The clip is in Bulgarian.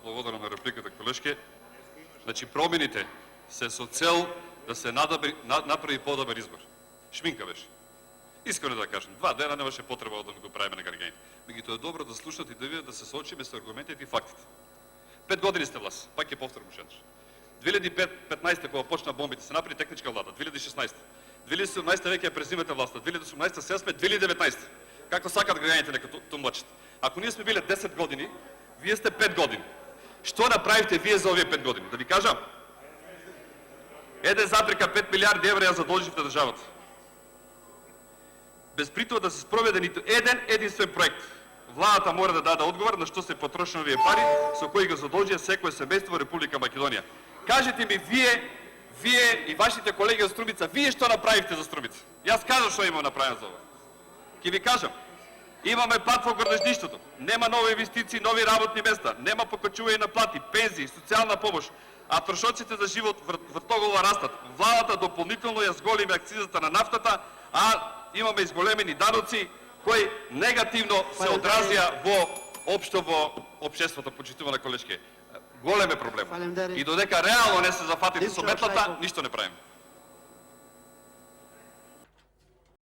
благодарам на репликата, колежке. Значи промените се со цел да се направи по-добър избор. Шминка беше. Искам да кажем, 2 дена нямаше потреба да го правим на Гергените. Меѓутоа е добро да слушат и да видят, да се соочиме с аргументите и фактите. 5 години сте власт, пак ќе повторам уште еднаш. 2015 кога почна бомбите, се направи техничка влада, 2016. 2017 веќе ја презимате власта, 2018 сега сме 2019. Како сакат граѓаните нека тумачат. Ако ние сме биле 10 години, вие сте 5 години. Што направите вие за овие 5 години? Да ви кажам? 1,5 милиарди евра ја задолживте државата. Без при тоа да се спроведе ниту единствен проект. Владата мора да даде одговор на што се потрошени овие пари, со кои го задолжија секое семејство во Република Македонија. Кажете ми вие и вашите колеги од Струмица, вие што направивте за Струмица? Јас кажам што имам направено за ова. Ќе ви кажам. Имаме пат во градежништвото, нема нови инвестиции, нови работни места, нема покачување на плати, пензии, социјална помош, а трошоците за живот вртогола растат. Владата дополнително ја зголеми акцизата на нафтата, а имаме изголемени даноци кои негативно се одразија општо во општеството, почитувана колешке. Голем е проблем. И додека реално не се зафатите со метлата, ништо не правим.